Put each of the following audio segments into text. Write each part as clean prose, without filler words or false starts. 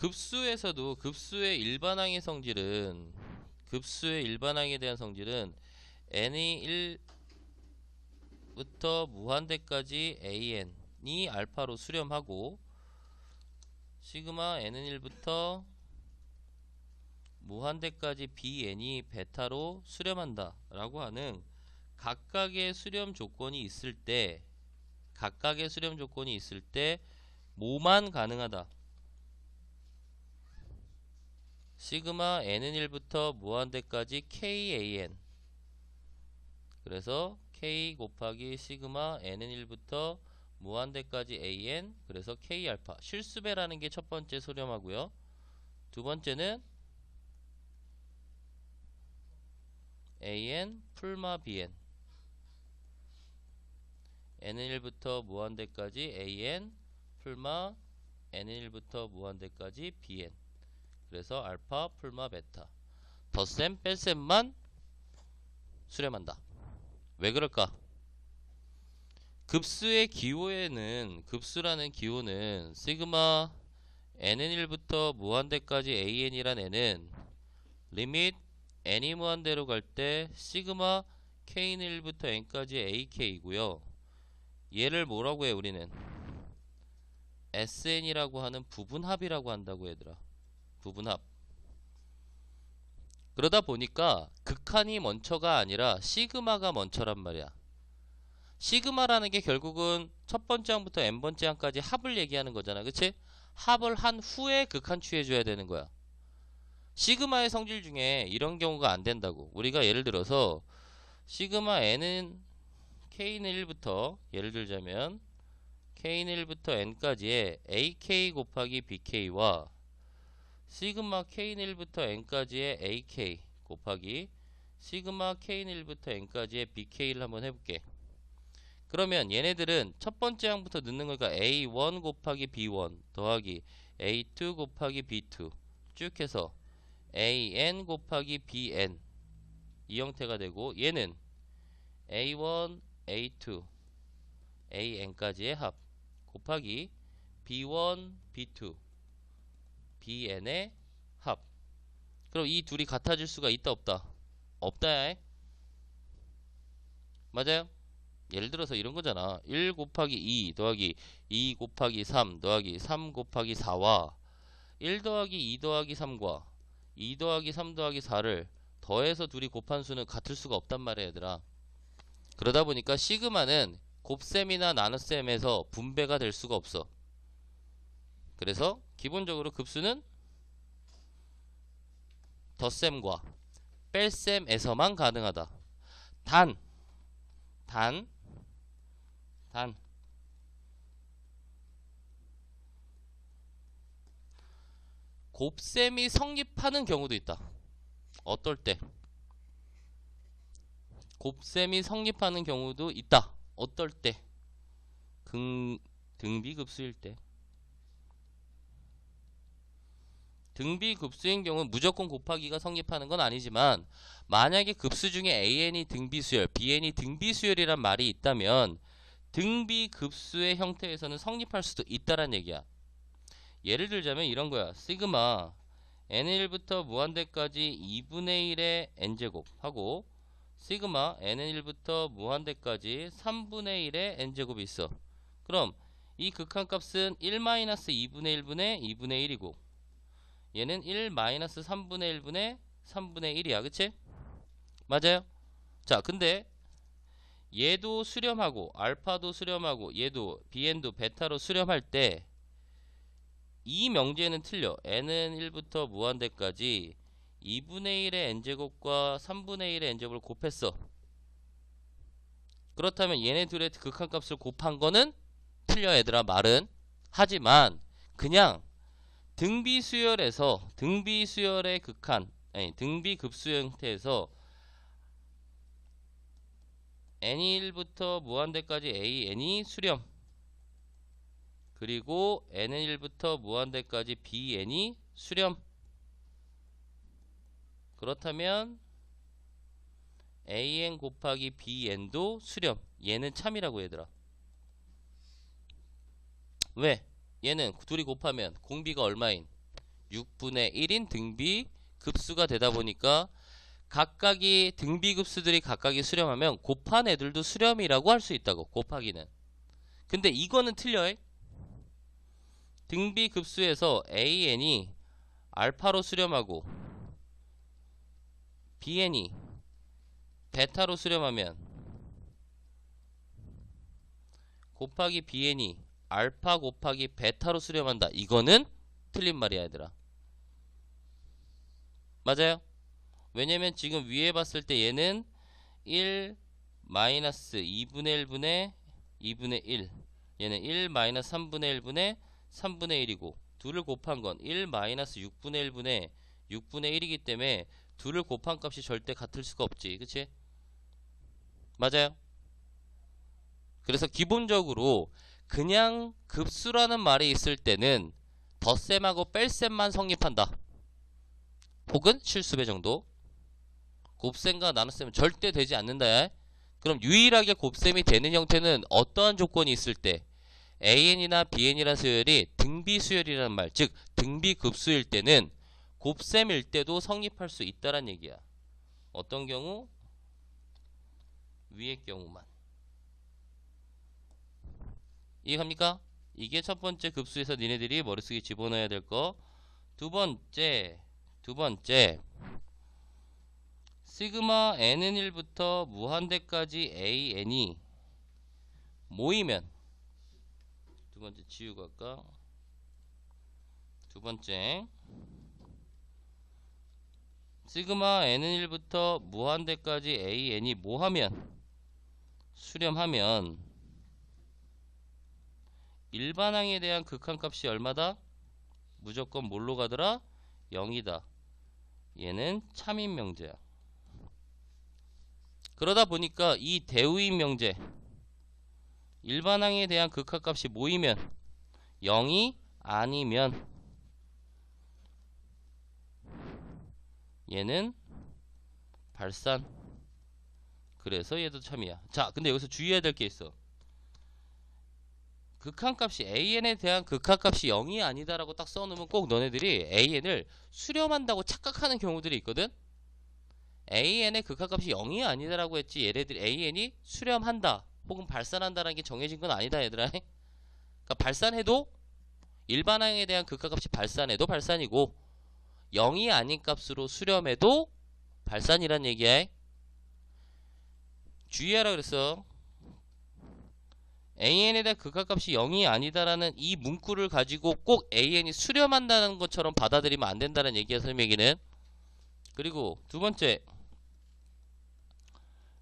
급수에서도 급수의 일반항에 대한 성질은 n이 1부터 무한대까지 an이 알파로 수렴하고 시그마 n은 1부터 무한대까지 bn이 베타로 수렴한다 라고 하는 각각의 수렴 조건이 있을 때 뭐만 가능하다. 시그마 n은 1부터 무한대까지 kan, 그래서 k 곱하기 시그마 n은 1부터 무한대까지 an, 그래서 k 알파. 실수배라는 게 첫 번째 수렴하고요. 두 번째는 an 풀마 bn, n은 1부터 무한대까지 an 풀마 n은 1부터 무한대까지 bn, 그래서 알파 풀마 베타. 덧셈 뺄셈만 수렴한다. 왜 그럴까? 급수라는 기호는 시그마 n은 1부터 무한대까지 an이란 n은 리밋 n이 무한대로 갈 때 시그마 k는 1부터 n까지 ak이고요. 얘를 뭐라고 해? 우리는 sn이라고 하는 부분합이라고 한다고 얘들아. 부분합. 그러다 보니까 극한이 먼저가 아니라 시그마가 먼저란 말이야. 시그마라는 게 결국은 첫 번째 항부터 n번째 항까지 합을 얘기하는 거잖아. 그치? 합을 한 후에 극한 취해줘야 되는 거야. 시그마의 성질 중에 이런 경우가 안 된다고. 우리가 예를 들어서 시그마 n은 k는 1부터, 예를 들자면 k는 1부터 n까지의 ak 곱하기 bk와 시그마 k는 1부터 n까지의 ak 곱하기 시그마 k는 1부터 n까지의 bk를 한번 해볼게. 그러면 얘네들은 첫 번째 항부터 넣는 거니까 a1 곱하기 b1 더하기 a2 곱하기 b2 쭉 해서 an 곱하기 bn 이 형태가 되고, 얘는 a1, a2, an까지의 합 곱하기 b1, b2, bn의 합. 그럼 이 둘이 같아질 수가 있다 없다? 없다야. 맞아요? 예를 들어서 이런 거잖아. 1 곱하기 2 더하기 2 곱하기 3 더하기 3 곱하기 4와 1 더하기 2 더하기 3과 2 더하기 3 더하기 4를 더해서 둘이 곱한 수는 같을 수가 없단 말이야 얘들아. 그러다 보니까 시그마는 곱셈이나 나눗셈에서 분배가 될 수가 없어. 그래서 기본적으로 급수는 덧셈과 뺄셈에서만 가능하다. 단 곱셈이 성립하는 경우도 있다. 어떨 때? 곱셈이 성립하는 경우도 있다. 어떨 때? 등비급수일 때. 등비급수인 경우는 무조건 곱하기가 성립하는 건 아니지만, 만약에 급수 중에 an이 등비수열, bn이 등비수열이란 말이 있다면 등비급수의 형태에서는 성립할 수도 있다란 얘기야. 예를 들자면 이런 거야. 시그마 n1부터 무한대까지 2분의 1의 n제곱 하고 시그마 n은1부터 무한대까지 3분의 1의 n제곱이 있어. 그럼 이 극한값은 1-2분의 1분의 2분의 1이고 얘는 1-3분의 1분의 3분의 1이야. 그치? 맞아요? 자, 근데 얘도 수렴하고 알파도 수렴하고 얘도 bn도 베타로 수렴할 때 이 명제는 틀려. n은 1부터 무한대까지 2분의 1의 n제곱과 3분의 1의 n제곱을 곱했어. 그렇다면 얘네 둘의 극한값을 곱한 거는 틀려 얘들아 말은. 하지만 그냥 등비수열의 극한, 아니 등비급수 형태에서 n이 1부터 무한대까지 an이 수렴, 그리고 n은 1부터 무한대까지 bn이 수렴. 그렇다면 an 곱하기 bn도 수렴. 얘는 참이라고 얘들아. 왜? 얘는 둘이 곱하면 공비가 얼마인? 6분의 1인 등비 급수가 되다 보니까 각각이 등비 급수들이 각각이 수렴하면 곱한 애들도 수렴이라고 할 수 있다고. 곱하기는. 근데 이거는 틀려요. 등비 급수에서 AN이 알파로 수렴하고 BN이 베타로 수렴하면 곱하기 BN이 알파 곱하기 베타로 수렴한다. 이거는 틀린 말이야 얘들아. 맞아요? 왜냐면 지금 위에 봤을 때 얘는 1 마이너스 2분의 1분의 2분의 1, 얘는 1 마이너스 3분의 1분의 3분의 1이고 둘을 곱한 건 1 마이너스 6분의 1분의 6분의 1이기 때문에 둘을 곱한 값이 절대 같을 수가 없지. 그치? 맞아요? 그래서 기본적으로 그냥 급수라는 말이 있을 때는 덧셈하고 뺄셈만 성립한다. 혹은 실수배 정도. 곱셈과 나눗셈은 절대 되지 않는다. 그럼 유일하게 곱셈이 되는 형태는 어떠한 조건이 있을 때 AN이나 BN이라는 수열이 등비 수열이라는 말, 즉 등비 급수일 때는 곱셈일 때도 성립할 수 있다란 얘기야. 어떤 경우? 위의 경우만. 이해갑니까? 이게 첫 번째 급수에서 니네들이 머릿속에 집어넣어야 될 거. 두 번째 시그마 n은 1부터 무한대까지 AN이 모이면, 두 번째 지우고 할까? 두 번째 시그마 n은 1부터 무한대까지 AN이 뭐하면, 수렴하면 일반항에 대한 극한값이 얼마다? 무조건 뭘로 가더라? 0이다. 얘는 참인 명제야. 그러다 보니까 이 대우인 명제, 일반항에 대한 극한값이 모이면 0이 아니면 얘는 발산. 그래서 얘도 참이야. 자, 근데 여기서 주의해야 될 게 있어. 극한값이 AN에 대한 극한값이 0이 아니다라고 딱 써놓으면 꼭 너네들이 AN을 수렴한다고 착각하는 경우들이 있거든. AN의 극한값이 0이 아니다라고 했지 얘네들이 AN이 수렴한다 혹은 발산한다라는 게 정해진 건 아니다 얘들아. 그러니까 발산해도 일반항에 대한 극한값이 발산해도 발산이고 0이 아닌 값으로 수렴해도 발산이란 얘기야. 주의하라 그랬어. AN에 대한 극한값이 0이 아니다라는 이 문구를 가지고 꼭 AN이 수렴한다는 것처럼 받아들이면 안 된다는 얘기야 설명기는. 그리고 두 번째,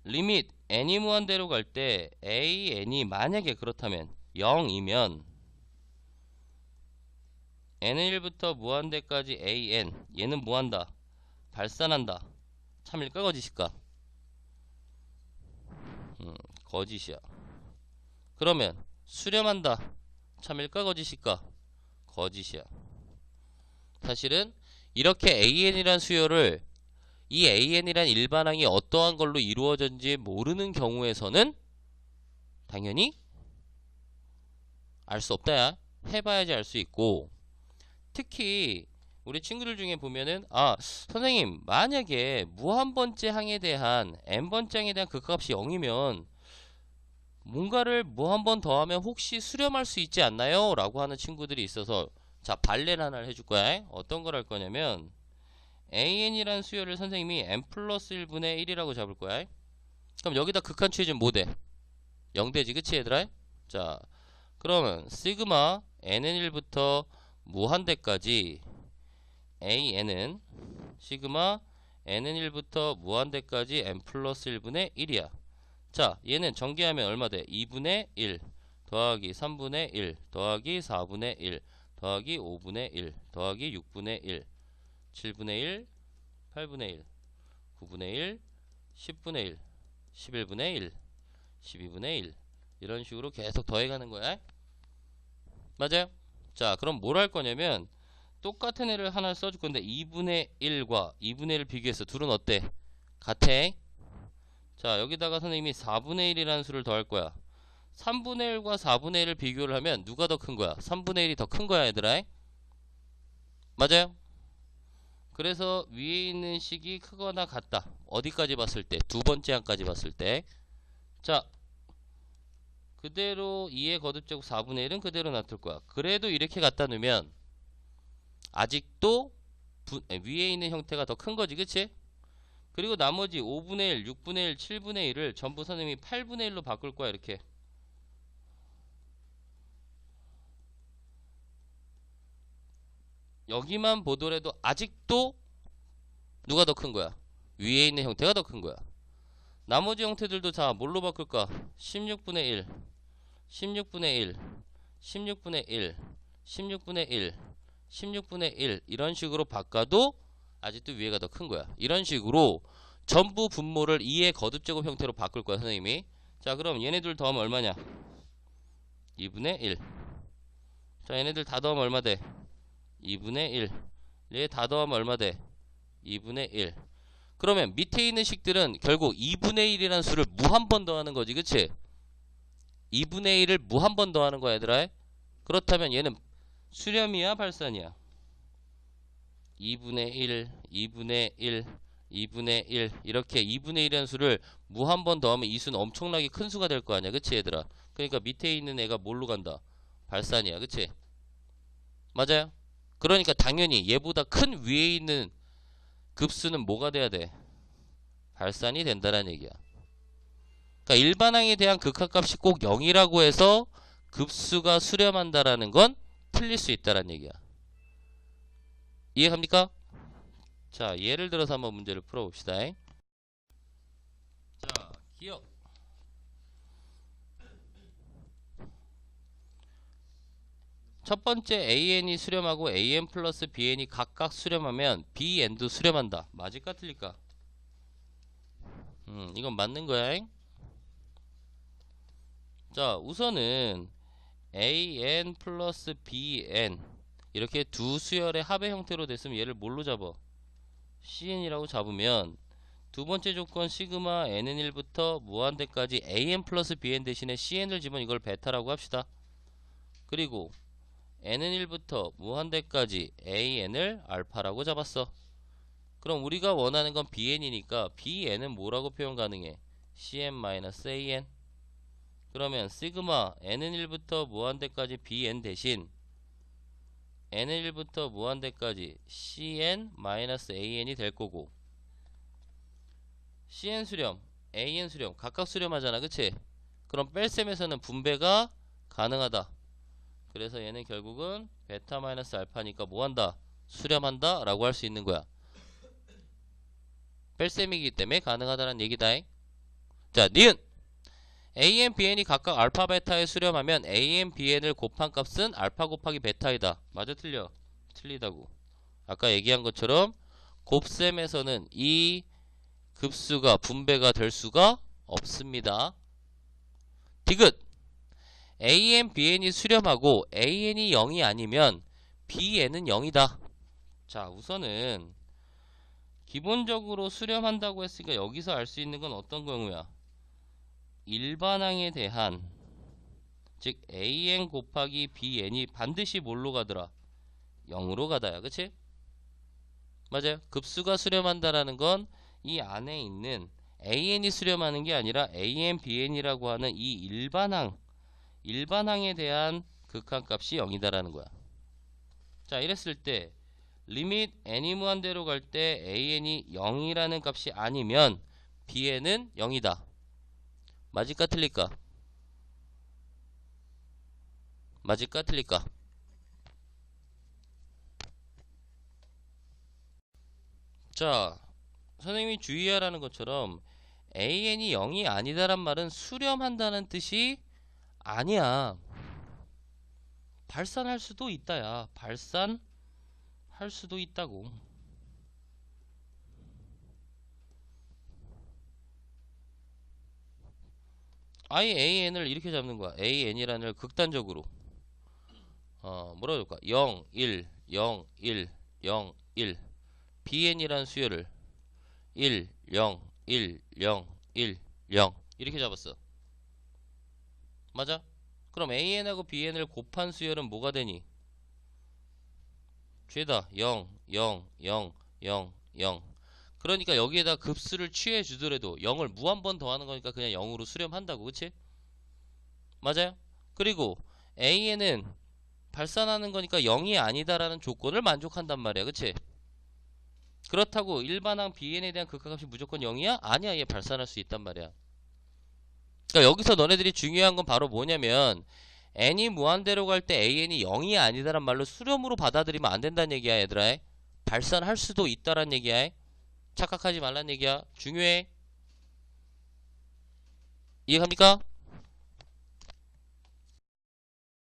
리밋 n이 무한대로 갈 때 AN이 만약에 그렇다면 0이면 n은 1부터 무한대까지 AN, 얘는 뭐한다? 발산한다. 참일까 거짓일까? 거짓이야. 그러면 수렴한다. 참일까 거짓일까? 거짓이야. 사실은 이렇게 AN이란 수열을, 이 AN이란 일반항이 어떠한 걸로 이루어졌는지 모르는 경우에서는 당연히 알 수 없다야. 해봐야지 알 수 있고, 특히 우리 친구들 중에 보면은 선생님 만약에 무한번째 항에 대한 n번째 항에 대한 극값이 0이면 뭔가를 뭐 한 번 더 하면 혹시 수렴할 수 있지 않나요? 라고 하는 친구들이 있어서, 자, 발레를 하나 해줄 거야. 어떤 걸 할 거냐면 AN이라는 수열을 선생님이 n 플러스 1분의 1이라고 잡을 거야. 그럼 여기다 극한 취해주면 뭐 돼? 0되지 그치 얘들아? 자, 그러면 시그마 n은 1부터 무한대까지 AN은 시그마 n은 1부터 무한대까지 n 플러스 1분의 1이야. 자, 얘는 전개하면 얼마 돼? 2분의 1 더하기 3분의 1 더하기 4분의 1 더하기 5분의 1 더하기 6분의 1 7분의 1 8분의 1 9분의 1 10분의 1 11분의 1 12분의 1 이런 식으로 계속 더해가는 거야. 맞아요? 자, 그럼 뭘 할 거냐면 똑같은 애를 하나 써줄 건데 2분의 1과 2분의 1을 비교해서 둘은 어때? 같아. 자, 여기다가 선생님이 4분의 1이라는 수를 더할 거야. 3분의 1과 4분의 1을 비교를 하면 누가 더 큰 거야? 3분의 1이 더 큰 거야 얘들아. 맞아요? 그래서 위에 있는 식이 크거나 같다. 어디까지 봤을 때? 두 번째 항까지 봤을 때. 자, 그대로 2의 거듭제곱 4분의 1은 그대로 놔둘 거야. 그래도 이렇게 갖다 놓으면 아직도 위에 있는 형태가 더 큰 거지, 그치? 그리고 나머지 5분의 1, 6분의 1, 7분의 1을 전부 선생님이 8분의 1로 바꿀 거야, 이렇게. 여기만 보더라도 아직도 누가 더 큰 거야? 위에 있는 형태가 더 큰 거야. 나머지 형태들도 자, 뭘로 바꿀까? 16분의 1, 16분의 1, 16분의 1, 16분의 1, 16분의 1 이런 식으로 바꿔도 아직도 위에가 더 큰 거야. 이런 식으로 전부 분모를 2의 거듭제곱 형태로 바꿀 거야, 선생님이. 자, 그럼 얘네들 더하면 얼마냐? 2분의 1. 자, 얘네들 다 더하면 얼마 돼? 2분의 1. 얘 다 더하면 얼마 돼? 2분의 1. 그러면 밑에 있는 식들은 결국 2분의 1이라는 수를 무 한 번 더하는 거지, 그치? 2분의 1을 무 한 번 더하는 거야, 얘들아. 그렇다면 얘는 수렴이야, 발산이야? 2분의 1, 2분의 1, 2분의 1 이렇게 2분의 1이라는 수를 무 한 번 더하면 이 수는 엄청나게 큰 수가 될 거 아니야, 그치 얘들아? 그러니까 밑에 있는 애가 뭘로 간다? 발산이야, 그치? 맞아요? 그러니까 당연히 얘보다 큰 위에 있는 급수는 뭐가 돼야 돼? 발산이 된다는 얘기야. 그러니까 일반항에 대한 극한값이 꼭 0이라고 해서 급수가 수렴한다라는 건 틀릴 수 있다는 얘기야. 이해갑니까? 자, 예를 들어서 한번 문제를 풀어봅시다. 자, 기억. 첫 번째 AN이 수렴하고 AN 플러스 BN이 각각 수렴하면 BN도 수렴한다. 맞을까 틀릴까? 이건 맞는 거야. 자, 우선은 AN 플러스 BN 이렇게 두 수열의 합의 형태로 됐으면 얘를 뭘로 잡아? CN이라고 잡으면 두 번째 조건 시그마 n은 1부터 무한대까지 AN 플러스 BN 대신에 CN을 집으면 이걸 베타라고 합시다. 그리고 n은 1부터 무한대까지 AN을 알파라고 잡았어. 그럼 우리가 원하는 건 BN이니까 BN은 뭐라고 표현 가능해? CN-AN. 그러면 시그마 n은 1부터 무한대까지 BN 대신 n은 1부터 무한대까지 CN-AN이 될 거고, CN 수렴, AN 수렴 각각 수렴하잖아, 그치? 그럼 뺄셈에서는 분배가 가능하다. 그래서 얘는 결국은 베타 마이너스 알파니까 뭐한다? 수렴한다 라고 할 수 있는 거야. 뺄셈이기 때문에 가능하다는 얘기다. 자, 니은 AN, BN이 각각 알파, 베타에 수렴하면 AN, BN을 곱한 값은 알파 곱하기 베타이다. 맞아 틀려? 틀리다고. 아까 얘기한 것처럼 곱셈에서는 이 급수가 분배가 될 수가 없습니다. 디귿 AN, BN이 수렴하고 AN이 0이 아니면 BN은 0이다. 자, 우선은 기본적으로 수렴한다고 했으니까 여기서 알 수 있는 건 어떤 경우야? 일반항에 대한, 즉 AN 곱하기 BN이 반드시 뭘로 가더라? 0으로 가다야, 그치? 맞아요. 급수가 수렴한다라는 건 이 안에 있는 AN이 수렴하는 게 아니라 AN, BN이라고 하는 이 일반항에 대한 극한값이 0이다라는 거야. 자, 이랬을 때 리밋 n이 무한대로 갈 때 AN이 0이라는 값이 아니면 BN은 0이다. 맞을까 틀릴까? 맞을까 틀릴까? 자, 선생님이 주의하라는 것처럼 AN이 0이 아니다란 말은 수렴한다는 뜻이 아니야. 발산할 수도 있다야. 발산할 수도 있다고. 아예 AN을 이렇게 잡는 거야. AN이라는 극단적으로 뭐라고 할까? 0, 1, 0, 1, 0, 1 BN이라는 수열을 1, 0, 1, 0, 1, 0 이렇게 잡았어. 맞아? 그럼 AN하고 BN을 곱한 수열은 뭐가 되니? 죄다 0, 0, 0, 0, 0. 그러니까 여기에다 급수를 취해 주더라도 0을 무한 번 더하는 거니까 그냥 0으로 수렴한다고. 그치? 맞아요? 그리고 A에는 발산하는 거니까 0이 아니다라는 조건을 만족한단 말이야. 그치? 그렇다고 일반항 BN에 대한 극한값이 무조건 0이야? 아니야. 얘 발산할 수 있단 말이야. 그러니까 여기서 너네들이 중요한 건 바로 뭐냐면 n이 무한대로 갈 때 an이 0이 아니다란 말로 수렴으로 받아들이면 안 된다는 얘기야. 얘들아, 발산할 수도 있다란 얘기야. 착각하지 말란 얘기야. 중요해. 이해갑니까?